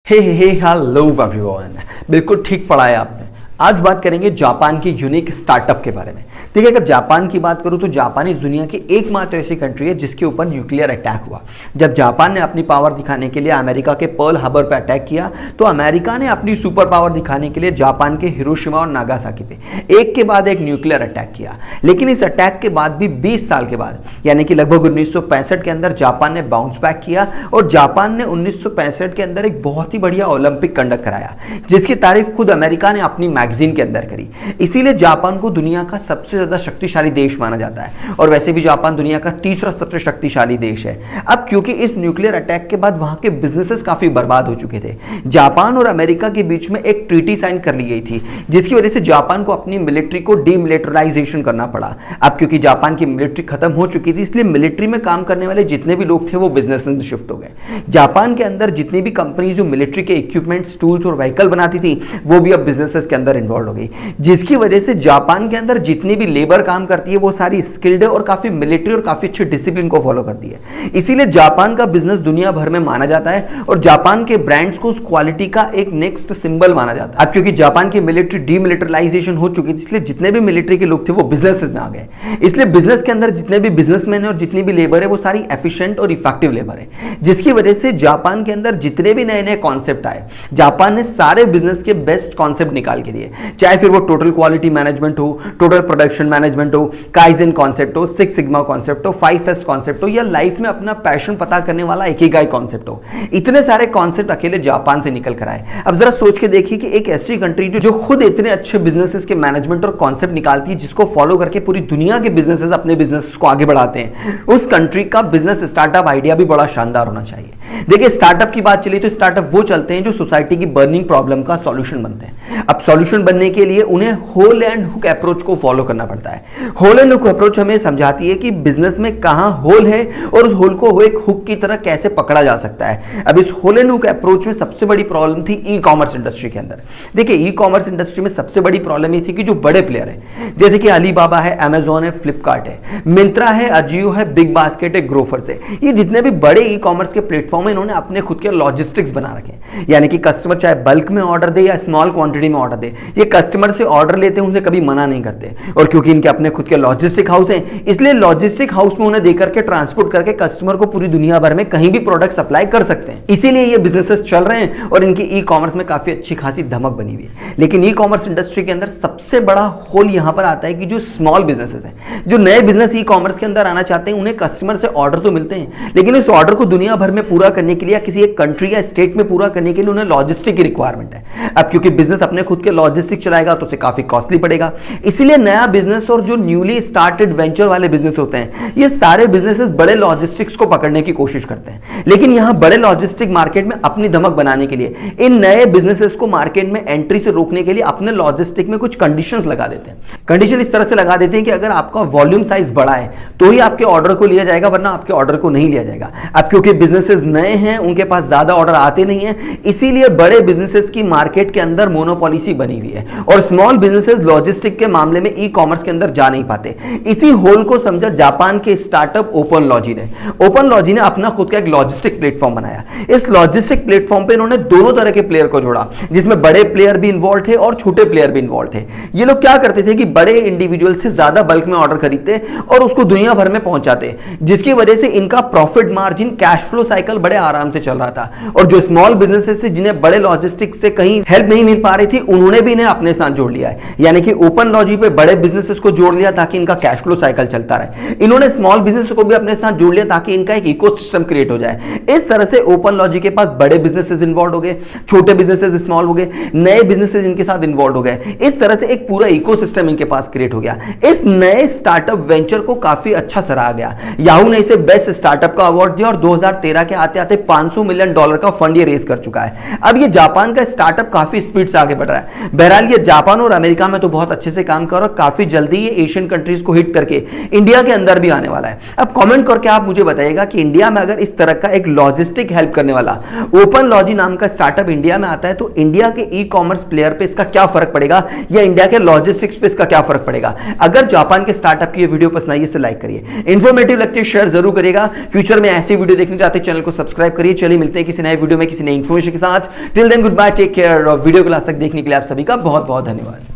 हे hello everyone, बिल्कुल ठीक पढ़ा है आपने। आज बात करेंगे जापान की यूनिक स्टार्टअप के बारे में। देखिए, अगर जापान की बात करूं तो जापान इस दुनिया की एकमात्र ऐसी कंट्री है जिसके ऊपर न्यूक्लियर अटैक हुआ। जब जापान ने अपनी पावर दिखाने के लिए अमेरिका के पर्ल हार्बर पर अटैक किया तो अमेरिका ने अपनी सुपर पावर दिखाने के लिए जापान के हिरोशिमा और नागासाकी पे एक के बाद एक न्यूक्लियर अटैक किया। लेकिन इस अटैक के बाद भी 20 साल के बाद यानी कि लगभग 1965 के अंदर जापान ने बाउंस बैक किया और जापान ने 1965 के अंदर एक बहुत ही बढ़िया ओलंपिक कंडक्ट कराया जिसकी तारीफ खुद अमेरिका ने अपनी मैगजीन के अंदर करी। इसीलिए जापान को दुनिया का सबसे ज्यादा शक्तिशाली देश माना जाता है और वैसे भी जापान दुनिया का तीसरा सबसे शक्तिशाली देश है। अब क्योंकि इस न्यूक्लियर अटैक के बाद वहां के बिजनेसेस काफी बर्बाद हो चुके थे, जापान और अमेरिका के बीच में एक ट्रीटी साइन कर ली गई थी जिसकी वजह से जापान को अपनी मिलिट्री को डीमिलिटराइजेशन करना पड़ा। अब क्योंकि जापान की मिलिट्री खत्म हो चुकी थी इसलिए मिलिट्री में काम करने वाले जितने भी लोग थे वो बिजनेस में शिफ्ट हो गए। जापान के अंदर जितनी भी कंपनी जो मिलिट्री के इक्विपमेंट्स, टूल्स और व्हीकल बनाती थी वो भी अब बिजनेसेस के अंदर इन्वॉल्व हो गई, जिसकी वजह से जापान के अंदर जितनी भी लेबर काम करती है वो सारी स्किल्ड है और काफी मिलिट्री और काफी अच्छे डिसिप्लिन को फॉलो करती है। इसीलिए जापान का बिजनेस दुनिया भर में माना जाता है और जापान के ब्रांड्स को उस क्वालिटी का एक नेक्स्ट सिंबल माना जाता है। अब क्योंकि जापान की मिलिट्री डीमिलिटराइजेशन हो चुकी थी इसलिए जितने भी मिलिट्री के लोग थे वो बिजनेस में आ गए। इसलिए बिजनेस के अंदर जितने भी बिजनेसमैन है और जितनी भी लेबर है वो सारी एफिशिएंट और इफेक्टिव लेबर है, जिसकी वजह से जापान के अंदर जितने भी नए नए कॉन्सेप्ट आए जापान ने सारे बिजनेस के बेस्ट कॉन्सेप्ट निकाल के दिए, चाहे फिर वो टोटल क्वालिटी मैनेजमेंट हो, टोटल प्रोडक्शन मैनेजमेंट हो, काइजन कॉन्सेप्ट हो, 6 सिग्मा कॉन्सेप्ट हो, 5S कॉन्सेप्ट हो या लाइफ में अपना पैशन पता करने वाला इकिगाई कॉन्सेप्ट हो। इतने सारे कॉन्सेप्ट अकेले जापान से निकल कर आए। अब जरा सोच के देखिए कि एक ऐसी कंट्री जो खुद इतने अच्छे बिजनेसेस के मैनेजमेंट और कॉन्सेप्ट निकालती है जिसको फॉलो करके पूरी दुनिया के बिजनेसेस अपने बिजनेस को आगे बढ़ाते हैं, उस कंट्री का बिजनेस स्टार्टअप आइडिया भी बड़ा शानदार होना चाहिए। देखिए, स्टार्टअप की बात चली तो स्टार्टअप वो चलते हैं जो सोसाइटी की बर्निंग प्रॉब्लम का सॉल्यूशन बनते हैं। अब सॉल्यूशन बनने के लिए उन्हें होल एंड हुक अप्रोच को फॉलो करना पड़ता है। होल एंड हुक अप्रोच हमें समझाती है कि बिजनेस में कहां होल है और उस होल को एक हुक की तरह कैसे पकड़ा जा सकता है। अब इस होल एंड हुक अप्रोच में सबसे बड़ी प्रॉब्लम थी ई कॉमर्स इंडस्ट्री के अंदर। देखिए, ई कॉमर्स इंडस्ट्री में सबसे बड़ी प्रॉब्लम ये थी कि जो बड़े प्लेयर है जैसे कि अलीबाबा है, अमेजॉन है, फ्लिपकार्ट है, मिंत्रा है, अजियो है, बिग बास्केट है, ग्रोफर्स है, ये जितने भी बड़े ई कॉमर्स के प्लेटफॉर्म है इन्होंने अपने खुद के लॉजिस्टिक्स बना रखे हैं। यानी कि कस्टमर चाहे बल्क में ऑर्डर दे या स्मॉल क्वांटिटी में ऑर्डर दे, ये कस्टमर से ऑर्डर लेते हैं, उनसे कभी मना नहीं करते। और क्योंकि इनके अपने खुद के लॉजिस्टिक हाउस हैं इसलिए लॉजिस्टिक हाउस में उन्हें देकर के ट्रांसपोर्ट करके कस्टमर को पूरी दुनिया भर में कहीं भी प्रोडक्ट सप्लाई कर सकते हैं। इसीलिए ये बिजनेसेस चल रहे हैं और इनकी ई कॉमर्स में काफी अच्छी खासी धमक बनी हुई है। लेकिन ई कॉमर्स इंडस्ट्री के अंदर सबसे बड़ा होल यहां पर आता है कि जो स्मॉल बिजनेसेस हैं, जो नए बिजनेस ई कॉमर्स के अंदर आना चाहते हैं, उन्हें कस्टमर से ऑर्डर तो मिलते हैं लेकिन इस ऑर्डर को दुनिया भर में पूरा करने के लिए या किसी एक कंट्री या स्टेट में पूरा करने के लिए उन्हें लॉजिस्टिक की रिक्वायरमेंट है। अब क्योंकि बिजनेस अपने खुद के लॉजिस्टिक चलाएगा तो उसे काफी कॉस्टली पड़ेगा। इसीलिए नया बिजनेस और जो न्यूली स्टार्टेड वेंचर वाले बिजनेस होते हैं ये सारे बिजनेसेस बड़े लॉजिस्टिक्स को पकड़ने की कोशिश करते हैं। लेकिन यहां बड़े लॉजिस्टिक मार्केट में अपनी धमक बनाने के लिए इन नए बिजनेसेस को मार्केट में एंट्री से रोकने के लिए अपने लॉजिस्टिक में कुछ कंडीशंस लगा देते हैं। कंडीशन इस तरह से लगा देते हैं कि अगर आपका वॉल्यूम साइज बड़ा है तो ही आपके ऑर्डर को लिया जाएगा, वरना आपके ऑर्डर को नहीं लिया जाएगा। अब क्योंकि बिजनेसेस नए हैं, उनके पास ज्यादा ऑर्डर आते नहीं है, इसीलिए बड़े बिजनेसेस की मार्केट के अंदर मोनोपॉलिसी बनी हुई है और स्मॉल बिजनेसेस लॉजिस्टिक के मामले में ई कॉमर्स के अंदर जा नहीं पाते। इसी होल को समझा जापान के स्टार्टअप ओपनलॉजी ने। ओपनलॉजी ने अपना खुद का एक लॉजिस्टिक प्लेटफॉर्म बनाया। इस लॉजिस्टिक प्लेटफॉर्म पे इन्होंने दोनों तरह के प्लेयर को जोड़ा, जिसमें बड़े प्लेयर भी इन्वॉल्व थे और छोटे प्लेयर भी इन्वॉल्व थे। ये लोग क्या करते थे कि बड़े इंडिविजुअल से ज्यादा बल्क में ऑर्डर खरीदते और उसको दुनिया भर में पहुंचाते, जिसकी वजह से इनका profit margin, cash flow cycle बड़े आराम से चल रहा था। और जो स्मॉल बिजनेसेस से जिन्हें बड़े लॉजिस्टिक से कहीं हेल्प नहीं मिल पा रही थी उन्होंने भी इन्हें अपने साथ जोड़ लिया है। यानी कि ओपनलॉजी पे बड़े बिजनेसेस को जोड़ लिया ताकि इनका कैश फ्लो साइकिल चलता रहे। इन्होंने स्मॉल बिजनेस को भी अपने साथ जोड़ लिया ताकि इनका एक इकोसिस्टम क्रिएट हो जाए। इस तरह से ओपनलॉजी के पास बड़े बिजनेसेस इन्वॉल्व हो गए, छोटे बिजनेसेस स्मॉल हो गए, नए बिजनेसेस इनके साथ इन्वॉल्व हो गए। इस तरह से एक पूरा इकोसिस्टम इनके पास क्रिएट हो गया। इस नए स्टार्टअप वेंचर को काफी अच्छा सराहा गया। याहू ने इसे बेस्ट स्टार्टअप का अवार्ड दिया और 2013 के आते आते $500 मिलियन का फंड ये रेज कर चुका है। अब ये जापान का स्टार्टअप काफी स्पीड से आगे बढ़ रहा है। बहरहाल ये जापान और अमेरिका में तो बहुत अच्छे से काम कर रहा है और काफी जल्दी ये एशियन कंट्रीज को हिट करके इंडिया के अंदर भी आने वाला है। अब कमेंट करके आप मुझे बताइएगा कि इंडिया में अगर इस तरह का एक लॉजिस्टिक हेल्प करने वाला ओपनलॉजी नाम का स्टार्टअप इंडिया में आता है तो इंडिया के ई कॉमर्स प्लेयर पे इसका क्या फर्क पड़ेगा या इंडिया के लॉजिस्टिक्स पे इसका क्या फर्क पड़ेगा। अगर जापान के स्टार्टअप की ये वीडियो पसंद आई इसे लाइक करिए, इंफॉर्मेटिव लगती है शेयर जरूर करिएगा। फ्यूचर में ऐसी वीडियो देखना चाहते हैं चैनल को सब्सक्राइब करिए। चलिए मिलते हैं किसी नए वीडियो में किसी नई इन्फॉर्मेशन के साथ। Till then good bye, take care. और वीडियो को लास्ट तक देखने के लिए आप सभी का बहुत बहुत धन्यवाद।